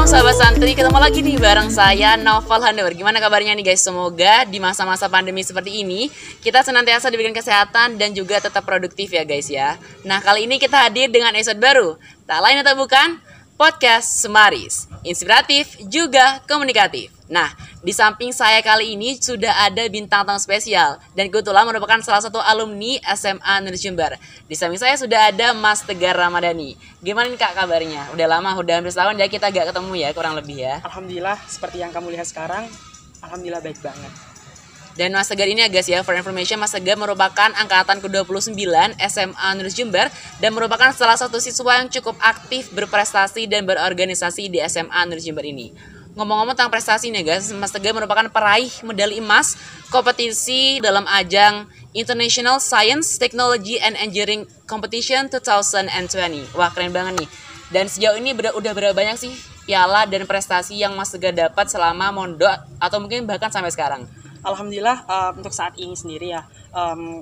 Assalamualaikum sahabat santri, ketemu lagi nih bareng saya Novel Handover. Gimana kabarnya nih guys? Semoga di masa-masa pandemi seperti ini kita senantiasa diberikan kesehatan dan juga tetap produktif ya guys ya. Nah kali ini kita hadir dengan episode baru, tak lain atau bukan podcast Semaris, inspiratif juga komunikatif. Nah, di samping saya kali ini sudah ada bintang tamu spesial dan kebetulan merupakan salah satu alumni SMA Negeri Jember. Di samping saya sudah ada Mas Tegar Ramadhani. Gimana nih Kak kabarnya? Udah lama, udah hampir setahun ya kita gak ketemu ya, kurang lebih ya. Alhamdulillah, seperti yang kamu lihat sekarang, alhamdulillah baik banget. Dan Mas Tegar ini ya guys ya, for information, Mas Tegar merupakan angkatan ke-29 SMA Negeri Jember dan merupakan salah satu siswa yang cukup aktif berprestasi dan berorganisasi di SMA Negeri Jember ini. Ngomong-ngomong tentang prestasi nih guys, Mas Tegar merupakan peraih medali emas kompetisi dalam ajang International Science, Technology and Engineering Competition 2020. Wah keren banget nih. Dan sejauh ini udah berapa banyak sih piala dan prestasi yang Mas Tegar dapat selama mondok atau mungkin bahkan sampai sekarang? Alhamdulillah untuk saat ini sendiri ya,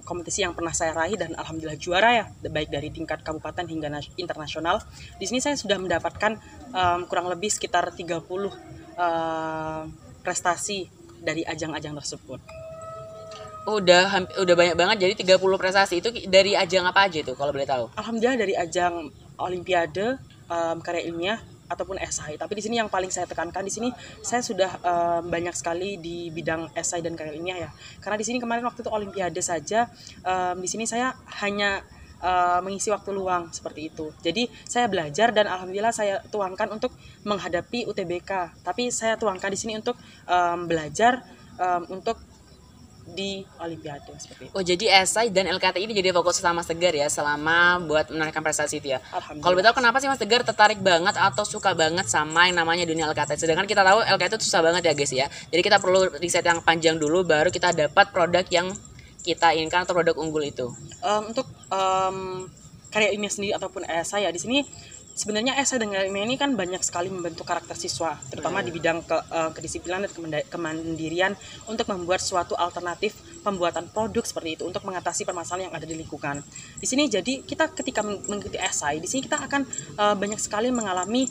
kompetisi yang pernah saya raih dan alhamdulillah juara ya, baik dari tingkat kabupaten hingga internasional. Di sini saya sudah mendapatkan kurang lebih sekitar 30 prestasi dari ajang-ajang tersebut. Udah banyak banget, jadi 30 prestasi. Itu dari ajang apa aja itu kalau boleh tahu? Alhamdulillah dari ajang olimpiade, karya ilmiah ataupun esai. Tapi di sini yang paling saya tekankan di sini saya sudah banyak sekali di bidang esai dan karya ilmiah ya. Karena di sini kemarin waktu itu olimpiade saja, di sini saya hanya mengisi waktu luang seperti itu. Jadi saya belajar dan alhamdulillah saya tuangkan untuk menghadapi UTBK. Tapi saya tuangkan di sini untuk belajar untuk di olimpiade seperti itu. Oh jadi esai dan LKT ini jadi fokus sama Mas Tegar ya selama buat menaikkan prestasi itu ya. Kalau betul kenapa sih Mas Tegar tertarik banget atau suka banget sama yang namanya dunia LKT? Sedangkan kita tahu LKT itu susah banget ya guys ya. Jadi kita perlu riset yang panjang dulu baru kita dapat produk yang kita inginkan atau produk unggul itu. Untuk karya ilmiah sendiri ataupun esai ya, di sini sebenarnya esai dan karya ilmiah ini kan banyak sekali membentuk karakter siswa, terutama di bidang kedisiplinan dan kemandirian untuk membuat suatu alternatif pembuatan produk seperti itu untuk mengatasi permasalahan yang ada di lingkungan. Di sini jadi kita ketika mengikuti esai, di sini kita akan banyak sekali mengalami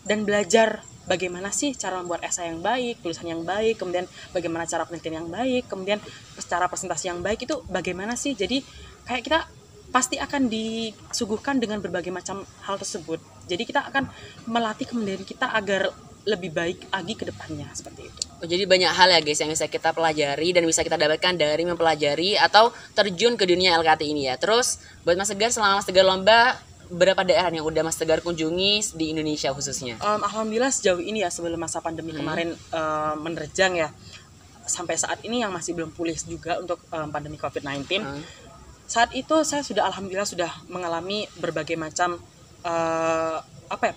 dan belajar bagaimana sih cara membuat esai yang baik, tulisan yang baik, kemudian bagaimana cara penelitian yang baik, kemudian cara presentasi yang baik itu bagaimana sih. Jadi kayak kita pasti akan disuguhkan dengan berbagai macam hal tersebut. Jadi kita akan melatih kemandirian kita agar lebih baik lagi ke depannya seperti itu. Oh, jadi banyak hal ya guys yang bisa kita pelajari dan bisa kita dapatkan dari mempelajari atau terjun ke dunia LKT ini ya. Terus buat Mas Tegar, selama Mas Tegar lomba, berapa daerah yang udah Mas Tegar kunjungi di Indonesia khususnya? Alhamdulillah sejauh ini ya, sebelum masa pandemi kemarin menerjang ya, sampai saat ini yang masih belum pulih juga untuk pandemi COVID-19. Saat itu saya sudah alhamdulillah sudah mengalami berbagai macam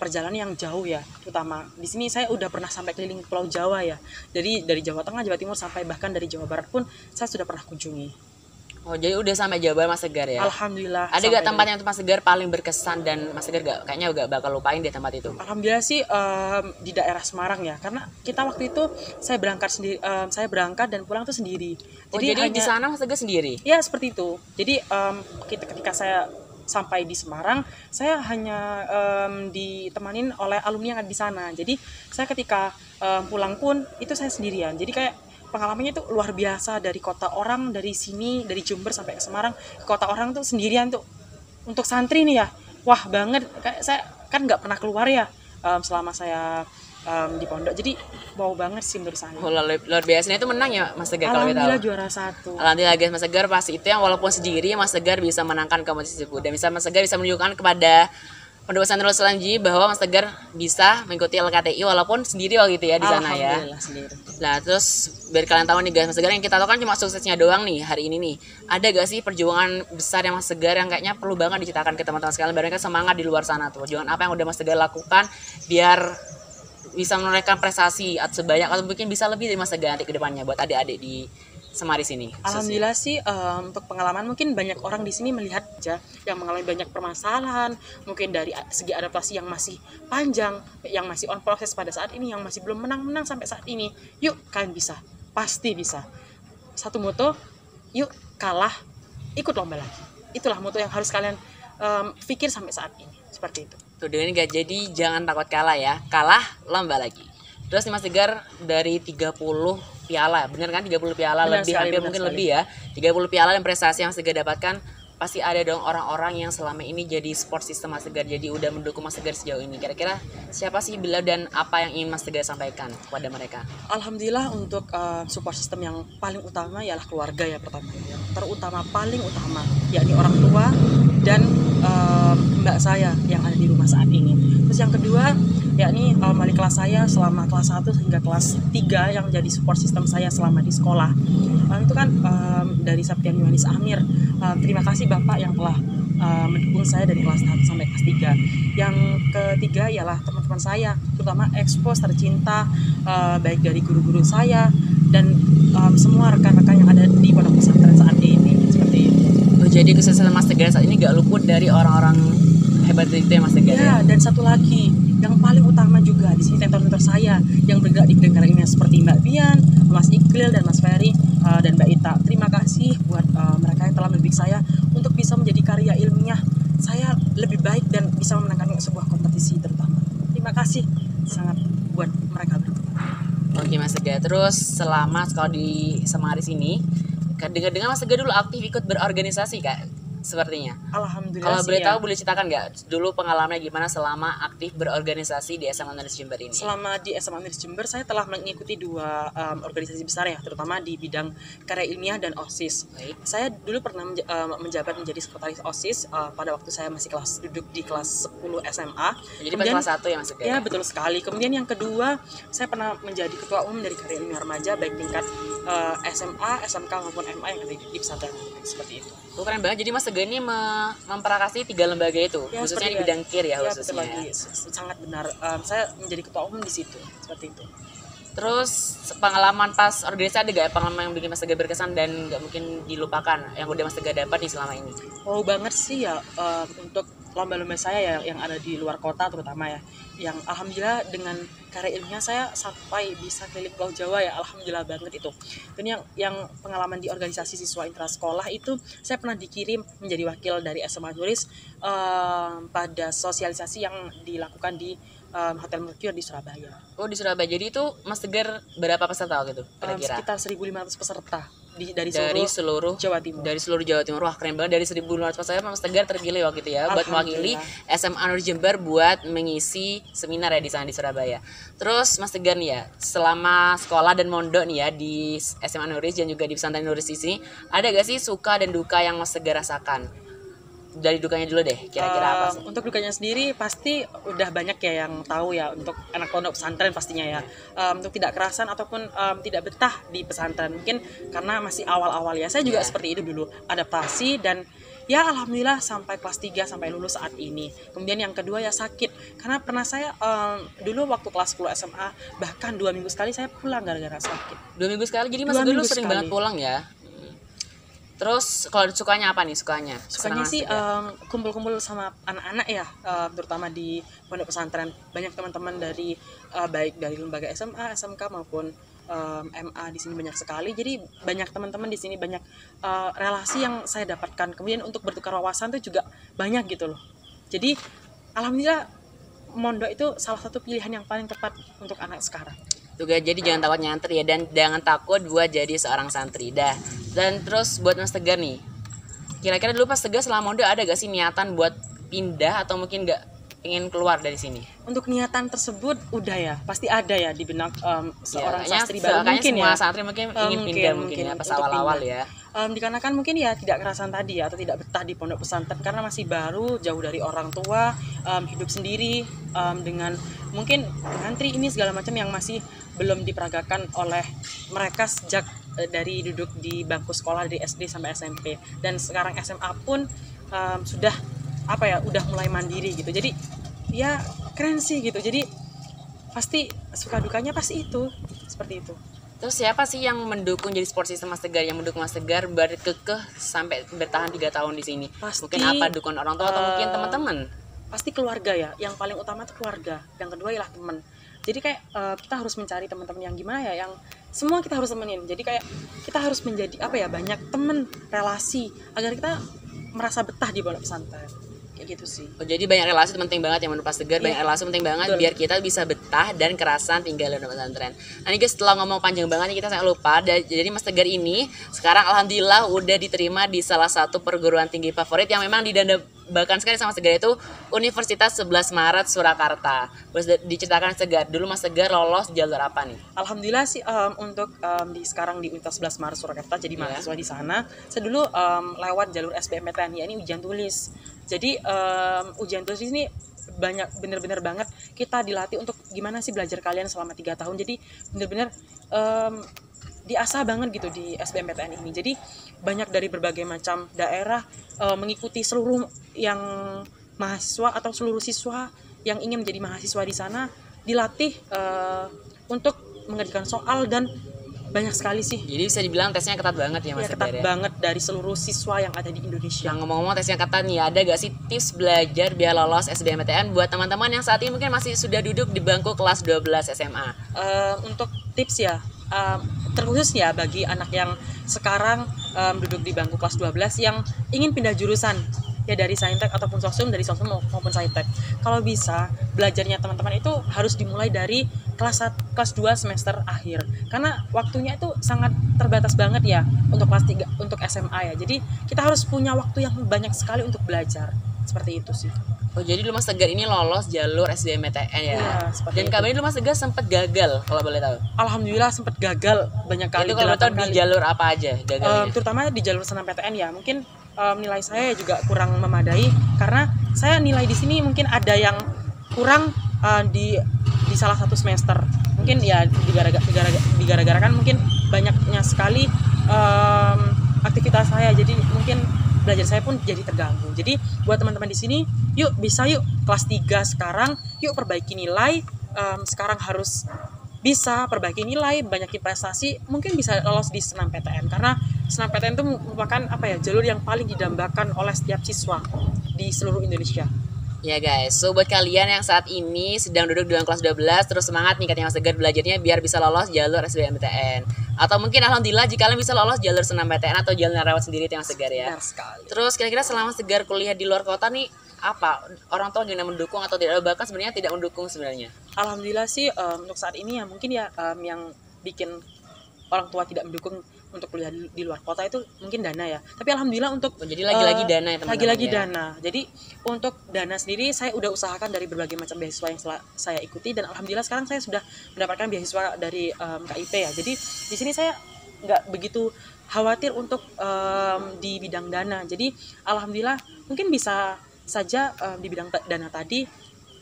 perjalanan yang jauh ya, terutama di sini saya udah pernah sampai keliling Pulau Jawa ya. Jadi dari Jawa Tengah, Jawa Timur sampai bahkan dari Jawa Barat pun saya sudah pernah kunjungi. Oh jadi udah sampai Jawa Barat Mas Tegar ya? Alhamdulillah. Ada gak tempat yang Mas Tegar paling berkesan dan Mas Tegar kayaknya gak bakal lupain deh tempat itu? Alhamdulillah sih di daerah Semarang ya, karena kita waktu itu saya berangkat dan pulang tuh sendiri. Jadi di sana Mas Tegar sendiri? Ya seperti itu. Jadi ketika saya sampai di Semarang, saya hanya ditemanin oleh alumni yang ada di sana. Jadi saya ketika pulang pun itu saya sendirian. Jadi kayak pengalamannya itu luar biasa, dari kota orang, dari sini, dari Jember sampai ke Semarang, ke kota orang tuh sendirian tuh. Untuk santri nih ya, wah banget. Kayak saya kan nggak pernah keluar ya selama saya di pondok, jadi wow banget sih menurut saya. Oh, luar biasa. Itu menang ya Mas Tegar kalau kita tahu? Alhamdulillah juara 1. Alhamdulillah guys, Mas Tegar pasti itu yang walaupun sendiri Mas Tegar bisa menangkan kompetisi tersebut dan Mas Tegar bisa menunjukkan kepada penduduk pesantren Selanji bahwa Mas Tegar bisa mengikuti LKTI walaupun sendiri waktu itu ya di sana ya. Alhamdulillah sendiri. Nah terus biar kalian tahu nih guys, Mas Tegar yang kita tahu kan cuma suksesnya doang nih hari ini nih. Ada gak sih perjuangan besar yang Mas Tegar yang kayaknya perlu banget diceritakan ke teman-teman sekalian biar mereka semangat di luar sana tuh. Perjuangan apa yang udah Mas Tegar lakukan biar bisa menorehkan prestasi sebanyak atau mungkin bisa lebih dari Mas Tegar nanti ke depannya buat adik-adik di Semaris ini? Alhamdulillah sih untuk pengalaman mungkin banyak orang di sini melihat aja yang mengalami banyak permasalahan, mungkin dari segi adaptasi yang masih panjang, yang masih on proses pada saat ini, yang masih belum menang sampai saat ini. Yuk kalian bisa, pasti bisa. Satu moto, yuk kalah, ikut lomba lagi. Itulah moto yang harus kalian pikir sampai saat ini, seperti itu. Tuh dengan gak jadi jangan takut kalah ya. Kalah lomba lagi. Terus nih Mas Tegar dari 30 piala, bener kan 30 piala Benar lebih sekali, hampir benar mungkin sekali. lebih ya. 30 piala dan prestasi yang Mas Tegar dapatkan pasti ada dong orang-orang yang selama ini jadi support system Mas Tegar, jadi udah mendukung Mas Tegar sejauh ini. Kira-kira siapa sih beliau dan apa yang ingin Mas Tegar sampaikan kepada mereka? Alhamdulillah untuk support system yang paling utama ialah keluarga ya pertama, yang terutama paling utama yakni orang tua dan mbak saya yang ada di rumah saat ini. Terus yang kedua yakni wali kelas saya selama kelas 1 hingga kelas 3 yang menjadi support system saya selama di sekolah. Itu kan dari Septian Yohanis Amir. Terima kasih Bapak yang telah mendukung saya dari kelas 1 sampai kelas 3. Yang ketiga ialah teman-teman saya, terutama ekspos tercinta, baik dari guru-guru saya dan semua rekan-rekan yang ada di pondok pesantren saat ini, seperti itu. Oh, jadi kesuksesan Mas Tegar saat ini gak luput dari orang-orang hebat itu ya Mas Tegar Ya, dan satu lagi yang paling utama juga di sini mentor-mentor saya yang bergerak di bidang karya ilmiah seperti Mbak Bian, Mas Iqlil dan Mas Ferry dan Mbak Ita. Terima kasih buat mereka yang telah mendidik saya untuk bisa menjadi karya ilmiah saya lebih baik dan bisa memenangkan sebuah kompetisi terutama. Terima kasih sangat buat mereka berdua. Oke Mas Tegar, terus selama sekolah di Samaris ini, dengar-dengar Mas Tegar dulu aktif ikut berorganisasi Kak, sepertinya. Alhamdulillah Kalau sih boleh ya. tahu boleh ceritakan nggak dulu pengalamannya gimana selama aktif berorganisasi di SMA Unaris Jember ini? Selama di SMA Unaris Jember saya telah mengikuti 2 organisasi besar ya, terutama di bidang karya ilmiah dan OSIS. Baik. Saya dulu pernah menjabat menjadi sekretaris OSIS pada waktu saya masih duduk di kelas 10 SMA. Jadi pas kelas 1 ya Mas Tegar? Ya betul sekali. Kemudian yang kedua saya pernah menjadi ketua umum dari karya ilmiah remaja baik tingkat SMA, SMK maupun MA yang ada di pesantren seperti itu. Oh, keren banget. Jadi Mas Tegar ini memperakasi 3 lembaga itu, Ya, khususnya di seperti bidang KIR ya, betul khususnya. lagi. Sangat benar. Saya menjadi ketua umum di situ seperti itu. Terus pengalaman pas organisasi ada gak pengalaman yang bikin Mas Tegar berkesan dan gak mungkin dilupakan yang udah Mas Tegar dapat nih selama ini? Wow banget sih ya untuk lomba-lomba saya ya yang ada di luar kota terutama ya, yang alhamdulillah dengan karya ilmiah saya sampai bisa keliling Pulau Jawa ya, alhamdulillah banget itu. Dan yang pengalaman di organisasi siswa intrasekolah itu saya pernah dikirim menjadi wakil dari SMA Nuris pada sosialisasi yang dilakukan di Hotel Mercure di Surabaya. Oh, di Surabaya. Jadi itu Mas Tegar berapa peserta waktu itu kira-kira? Sekitar 1.500 peserta dari Dari seluruh seluruh Jawa Timur. Dari seluruh Jawa Timur. Wah, keren banget. Dari 1.500 peserta Mas Tegar terpilih waktu itu ya buat mewakili SMA Nur Jember buat mengisi seminar ya di sana di Surabaya. Terus Mas Tegar nih ya, selama sekolah dan mondok nih ya di SMA Nuris dan juga di pesantren Nuris di sini, ada gak sih suka dan duka yang Mas Tegar rasakan? Dari dukanya dulu deh, kira-kira apa sih? Untuk dukanya sendiri pasti udah banyak ya yang tahu ya, untuk anak pondok pesantren pastinya ya. Untuk tidak kerasan ataupun tidak betah di pesantren mungkin karena masih awal-awal ya. Saya juga seperti itu dulu, adaptasi dan ya alhamdulillah sampai kelas 3 sampai lulus saat ini. Kemudian yang kedua ya sakit, karena pernah saya dulu waktu kelas 10 SMA bahkan 2 minggu sekali saya pulang gara-gara sakit. 2 minggu sekali, jadi Mas 2 Tegar dulu minggu sering sekali. banget pulang ya. Terus kalau sukanya apa nih sukanya? Sukanya Senang sih Mas Tegar. kumpul-kumpul sama anak-anak ya, terutama di pondok pesantren. Banyak teman-teman dari baik dari lembaga SMA, SMK maupun MA di sini banyak sekali. Jadi banyak teman-teman di sini, banyak relasi yang saya dapatkan. Kemudian untuk bertukar wawasan itu juga banyak gitu loh. Jadi alhamdulillah mondok itu salah satu pilihan yang paling tepat untuk anak sekarang. Tuh guys, jadi jangan takut nyantri ya, dan jangan takut buat jadi seorang santri dah. Dan terus buat Mas Tegar nih, kira-kira dulu Mas Tegar selama mondok ada gak sih niatan buat pindah atau mungkin gak pengen keluar dari sini? Untuk niatan tersebut udah ya, pasti ada ya di benak seorang santri baru kayaknya mungkin semua ya. santri mungkin ingin pindah mungkin ya pas untuk awal-awal pindah. ya. Dikarenakan mungkin ya tidak kerasan tadi ya, atau tidak betah di pondok pesantren karena masih baru, jauh dari orang tua, hidup sendiri dengan mungkin ngantri ini segala macam yang masih belum diperagakan oleh mereka sejak dari duduk di bangku sekolah dari SD sampai SMP, dan sekarang SMA pun sudah apa ya, udah mulai mandiri gitu. Jadi ya keren sih gitu. Jadi pasti suka dukanya pasti itu seperti itu. Terus siapa sih yang mendukung jadi sport system Mas Tegar, yang mendukung Mas Tegar berkekeh sampai bertahan 3 tahun di sini? Pasti, mungkin apa, dukungan orang tua atau mungkin teman-teman? Pasti keluarga ya, yang paling utama itu keluarga, yang kedua ialah teman. Jadi kayak kita harus mencari teman-teman yang gimana ya, yang semua kita harus temenin. Jadi kayak kita harus menjadi apa ya, banyak teman, relasi agar kita merasa betah di pondok pesantren kayak gitu sih. Oh, jadi banyak relasi itu penting banget ya menurut Mas Tegar. Banyak relasi penting banget Betul. biar kita bisa betah dan kerasan tinggal di pesantren. Nah, ini guys, setelah ngomong panjang banget nih kita saya lupa. Jadi Mas Tegar ini sekarang alhamdulillah udah diterima di salah satu perguruan tinggi favorit yang memang didambakan sekali sama Mas Tegar, itu Universitas 11 Maret Surakarta. Boleh diceritakan Mas Tegar, dulu Mas Tegar lolos jalur apa nih? Alhamdulillah sih untuk sekarang di Universitas 11 Maret Surakarta jadi mahasiswa di sana. Saya dulu lewat jalur SBMPTN, ya ini ujian tulis. Jadi ujian tulis ini banyak bener-bener banget kita dilatih untuk gimana sih belajar kalian selama 3 tahun. Jadi bener-bener diasah banget gitu di SBMPTN ini. Jadi banyak dari berbagai macam daerah mengikuti seluruh yang mahasiswa atau seluruh siswa yang ingin menjadi mahasiswa di sana dilatih untuk mengerjakan soal, dan banyak sekali sih. Jadi bisa dibilang tesnya ketat banget ya Mas Ya, Tegar ketat ya? banget dari seluruh siswa yang ada di Indonesia. Yang ngomong-ngomong tesnya ketat nih, ada gak sih tips belajar biar lolos SBMPTN buat teman-teman yang saat ini mungkin masih sudah duduk di bangku kelas 12 SMA? Untuk tips ya, terkhusus ya bagi anak yang sekarang duduk di bangku kelas 12 yang ingin pindah jurusan, ya dari Saintek ataupun Sosum, dari Sosum maupun Saintek. Kalau bisa, belajarnya teman-teman itu harus dimulai dari kelas 2 semester akhir. Karena waktunya itu sangat terbatas banget ya untuk kelas 3, untuk SMA ya. Jadi kita harus punya waktu yang banyak sekali untuk belajar. Seperti itu sih. Oh, jadi dulu Mas Tegar ini lolos jalur SBMPTN ya? Iya, seperti Dan itu. kabarnya dulu Mas Tegar sempat gagal kalau boleh tahu. Alhamdulillah sempat gagal banyak kali. Itu kalau boleh tahu 8 di kali. jalur apa aja gagalnya? Terutama di jalur SNMPTN ya. Mungkin nilai saya juga kurang memadai karena saya nilai di sini mungkin ada yang kurang di salah satu semester. Mungkin ya digara-garakan mungkin banyaknya sekali aktivitas saya, jadi mungkin belajar saya pun jadi terganggu. Jadi buat teman-teman di sini, yuk bisa yuk kelas 3 sekarang, yuk perbaiki nilai. Sekarang harus bisa perbaiki nilai, banyakin prestasi, mungkin bisa lolos di SNMPTN, karena SNMPTN itu merupakan jalur yang paling didambakan oleh setiap siswa di seluruh Indonesia. Ya guys, so buat kalian yang saat ini sedang duduk di dalam kelas 12, terus semangat nih katanya Mas Tegar belajarnya biar bisa lolos jalur SBMPTN. Atau mungkin alhamdulillah jika kalian bisa lolos jalur SNMPTN atau jalur rawat sendiri itu Mas Tegar ya. Benar sekali. Terus kira-kira selama Mas Tegar kuliah di luar kota nih, apa orang tua gimana mendukung atau tidak, bahkan sebenarnya tidak mendukung sebenarnya? Alhamdulillah sih untuk saat ini ya mungkin ya yang bikin orang tua tidak mendukung untuk kuliah di luar kota itu mungkin dana ya. Tapi alhamdulillah untuk Jadi lagi-lagi dana ya teman-teman. lagi-lagi ya? dana. Jadi untuk dana sendiri saya udah usahakan dari berbagai macam beasiswa yang saya ikuti, dan alhamdulillah sekarang saya sudah mendapatkan beasiswa dari KIP ya. Jadi di sini saya nggak begitu khawatir untuk di bidang dana. Jadi alhamdulillah mungkin bisa saja di bidang dana tadi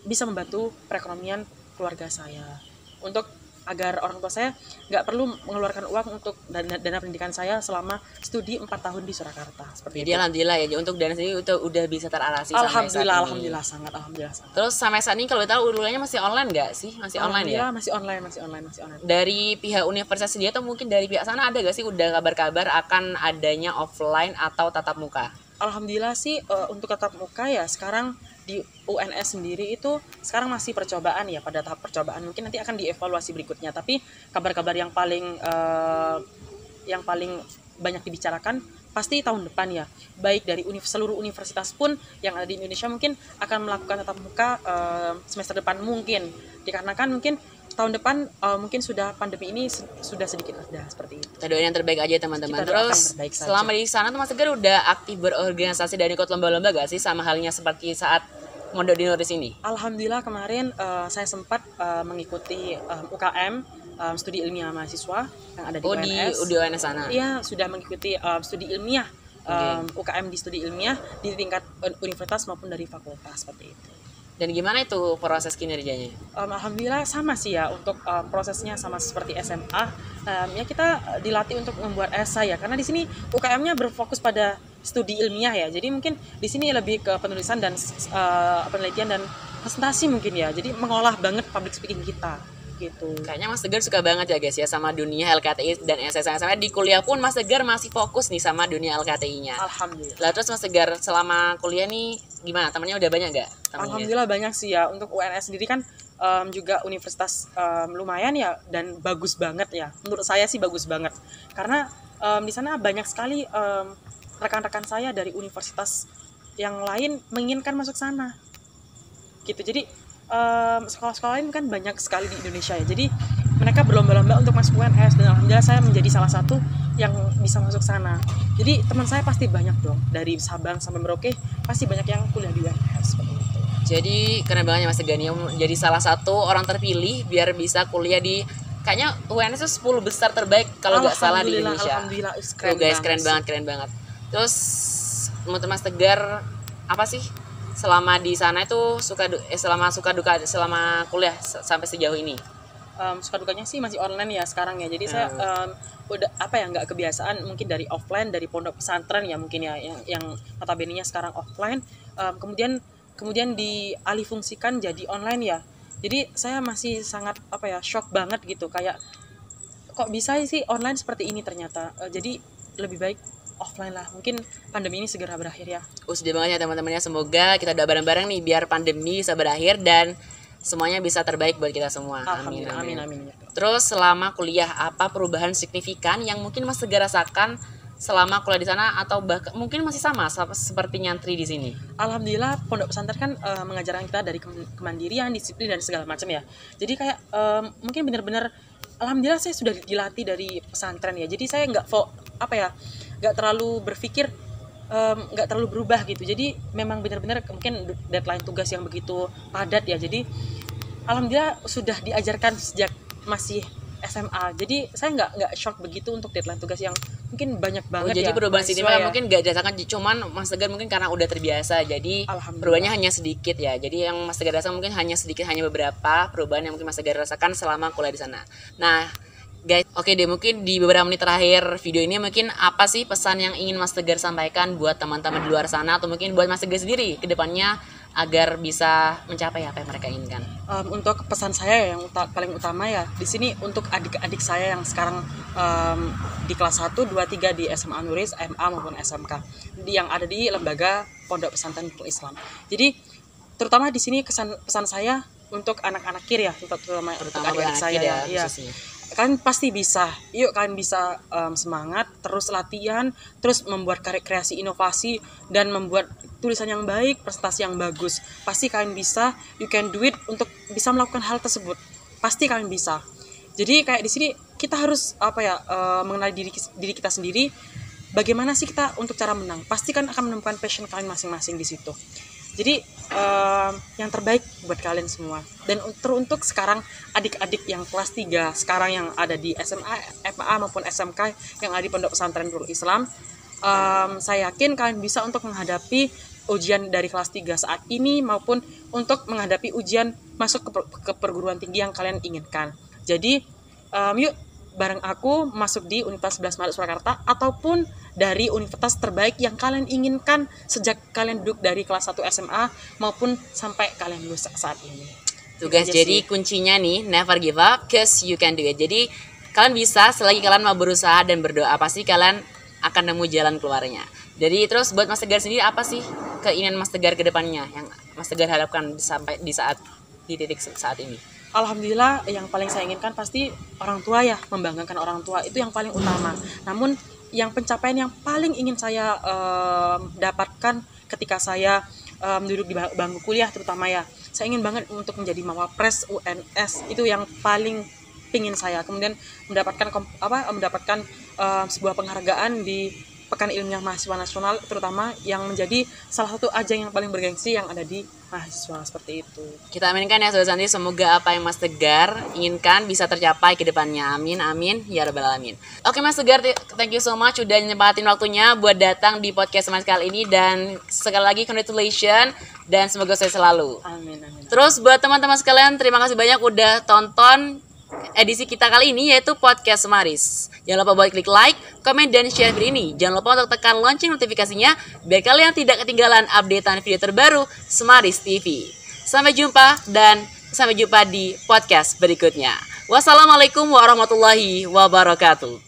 bisa membantu perekonomian keluarga saya, untuk agar orang tua saya nggak perlu mengeluarkan uang untuk dana pendidikan saya selama studi 4 tahun di Surakarta. Seperti Jadi itu. alhamdulillah ya untuk dana sendiri udah bisa teralasi sampai saat ini. Alhamdulillah sangat. Terus sampai saat ini kalau tahu kuliahnya masih online nggak sih? Masih online ya? Alhamdulillah masih online. Dari pihak universitas sendiri atau mungkin dari pihak sana ada gak sih udah kabar-kabar akan adanya offline atau tatap muka? Alhamdulillah sih untuk tatap muka ya sekarang di UNS sendiri itu sekarang masih percobaan ya, pada tahap percobaan, mungkin nanti akan dievaluasi berikutnya. Tapi kabar-kabar yang paling banyak dibicarakan pasti tahun depan ya, baik dari seluruh universitas pun yang ada di Indonesia mungkin akan melakukan tatap muka semester depan mungkin, dikarenakan mungkin tahun depan mungkin sudah pandemi ini sudah sedikit reda, seperti itu. Kita doain yang terbaik aja teman-teman. Kita doakan Terus terbaik saja. selama di sana tuh Mas Tegar udah aktif berorganisasi dan ikut lomba-lomba gak sih, sama halnya seperti saat mondok di Nur di sini? Alhamdulillah kemarin saya sempat mengikuti UKM studi ilmiah mahasiswa yang ada di UNS. Di UNS sana. Iya, sudah mengikuti studi ilmiah UKM di studi ilmiah di tingkat universitas maupun dari fakultas, seperti itu. Dan gimana itu proses kinerjanya? Alhamdulillah sama sih ya, untuk prosesnya sama seperti SMA. Ya kita dilatih untuk membuat esai ya, karena di sini UKM-nya berfokus pada studi ilmiah ya. Jadi mungkin di sini lebih ke penulisan dan penelitian dan presentasi mungkin ya. Jadi mengolah banget public speaking kita gitu. Kayaknya Mas Tegar suka banget ya guys ya sama dunia LKTI dan SSN. Sampai di kuliah pun Mas Tegar masih fokus nih sama dunia LKTI-nya. Alhamdulillah. Lah terus Mas Tegar selama kuliah nih gimana? Temannya udah banyak gak? Alhamdulillah banyak sih ya. Untuk UNS sendiri kan juga universitas lumayan ya, dan bagus banget ya. Menurut saya sih bagus banget. Karena di sana banyak sekali rekan-rekan saya dari universitas yang lain menginginkan masuk sana gitu. Jadi sekolah-sekolah lain kan banyak sekali di Indonesia ya, jadi mereka berlomba-lomba untuk masuk UNS, dan alhamdulillah saya menjadi salah satu yang bisa masuk sana. Jadi teman saya pasti banyak dong, dari Sabang sampai Merauke pasti banyak yang kuliah di UNS seperti itu. Jadi keren banget ya Mas Tegar nih, jadi salah satu orang terpilih biar bisa kuliah di kayaknya UNS itu 10 besar terbaik kalau nggak salah di Indonesia. Alhamdulillah, Tuh guys, keren banget. Terus menurut Mas Tegar apa sih selama di sana itu selama suka duka selama kuliah sampai sejauh ini? Suka dukanya sih masih online ya sekarang ya. Jadi saya udah nggak kebiasaan mungkin dari offline, dari pondok pesantren ya mungkin ya yang notabene-nya sekarang offline, kemudian dialihfungsikan jadi online ya. Jadi saya masih sangat shock banget gitu, kayak kok bisa sih online seperti ini ternyata. Jadi lebih baik offline lah, mungkin pandemi ini segera berakhir ya. Sedih banget ya teman-teman ya, semoga kita doa bareng-bareng nih biar pandemi bisa berakhir dan semuanya bisa terbaik buat kita semua. Amin. Terus selama kuliah apa perubahan signifikan yang mungkin Mas Tegar rasakan selama kuliah di sana, atau bahkan mungkin masih sama seperti nyantri di sini? Alhamdulillah pondok pesantren kan mengajarkan kita dari kemandirian, disiplin dan segala macam ya. Jadi kayak mungkin benar-benar alhamdulillah saya sudah dilatih dari pesantren ya. Jadi saya nggak terlalu berpikir, nggak terlalu berubah gitu. Jadi memang benar-benar mungkin deadline tugas yang begitu padat ya. Jadi alhamdulillah sudah diajarkan sejak masih SMA. Jadi saya nggak shock begitu untuk deadline tugas yang mungkin banyak banget ya. Jadi perubahan signifikan mungkin nggak dirasakan, cuman Mas Tegar mungkin karena udah terbiasa. Jadi perubahannya hanya sedikit ya. Jadi yang Mas Tegar rasakan mungkin hanya sedikit, hanya beberapa perubahan yang mungkin Mas Tegar rasakan selama kuliah di sana. Nah guys, oke deh, mungkin di beberapa menit terakhir video ini mungkin apa sih pesan yang ingin Mas Tegar sampaikan buat teman-teman di luar sana, atau mungkin buat Mas Tegar sendiri ke depannya agar bisa mencapai apa yang mereka inginkan? Untuk pesan saya yang paling utama ya di sini untuk adik-adik saya yang sekarang di kelas 1, 2, 3 di SMA Nuris, MA maupun SMK yang ada di lembaga Pondok Pesantren Nurul Islam. Jadi terutama di sini pesan saya untuk anak-anak kir ya, terutama untuk adik-adik saya ya. Kalian pasti bisa, yuk kalian bisa semangat, terus latihan, terus membuat kreasi inovasi dan membuat tulisan yang baik, prestasi yang bagus. Pasti kalian bisa, you can do it untuk bisa melakukan hal tersebut. Pasti kalian bisa. Jadi kayak di sini kita harus mengenali diri kita sendiri. Bagaimana sih kita untuk cara menang? Pasti kan akan menemukan passion kalian masing-masing di situ. Jadi yang terbaik buat kalian semua. Dan untuk sekarang adik-adik yang kelas 3 sekarang yang ada di SMA, MA maupun SMK yang ada di Pondok Pesantren Nurul Islam, saya yakin kalian bisa untuk menghadapi ujian dari kelas 3 saat ini maupun untuk menghadapi ujian masuk ke perguruan tinggi yang kalian inginkan. Jadi yuk bareng aku masuk di Universitas 11 Maret Surakarta ataupun dari universitas terbaik yang kalian inginkan sejak kalian duduk dari kelas 1 SMA maupun sampai kalian lulus saat ini. Tuh guys, jadi kuncinya nih, never give up cause you can do it. Jadi kalian bisa selagi kalian mau berusaha dan berdoa, pasti kalian akan nemu jalan keluarnya. Jadi terus buat Mas Tegar sendiri apa sih keinginan Mas Tegar ke depannya yang Mas Tegar harapkan sampai di titik saat ini? Alhamdulillah yang paling saya inginkan pasti orang tua ya, membanggakan orang tua itu yang paling utama. Namun yang pencapaian yang paling ingin saya dapatkan ketika saya duduk di bangku kuliah terutama ya, saya ingin banget untuk menjadi mawapres UNS, itu yang paling pingin saya. Kemudian mendapatkan sebuah penghargaan di Pekan Ilmiah Mahasiswa Nasional, terutama yang menjadi salah satu ajang yang paling bergengsi yang ada di mahasiswa, seperti itu. Kita aminkan ya Sobat Santri, semoga apa yang Mas Tegar inginkan bisa tercapai ke depannya. Amin, amin, ya rabbal alamin. Oke Mas Tegar, thank you so much udah nyempatin waktunya buat datang di podcast Mas kali ini. Dan sekali lagi congratulations dan semoga sukses selalu. Amin, amin. Terus buat teman-teman sekalian, terima kasih banyak udah tonton edisi kita kali ini, yaitu podcast Semaris. Jangan lupa buat klik like, komen, dan share video ini. Jangan lupa untuk tekan lonceng notifikasinya biar kalian tidak ketinggalan updatean video terbaru Semaris TV. Sampai jumpa di podcast berikutnya. Wassalamualaikum warahmatullahi wabarakatuh.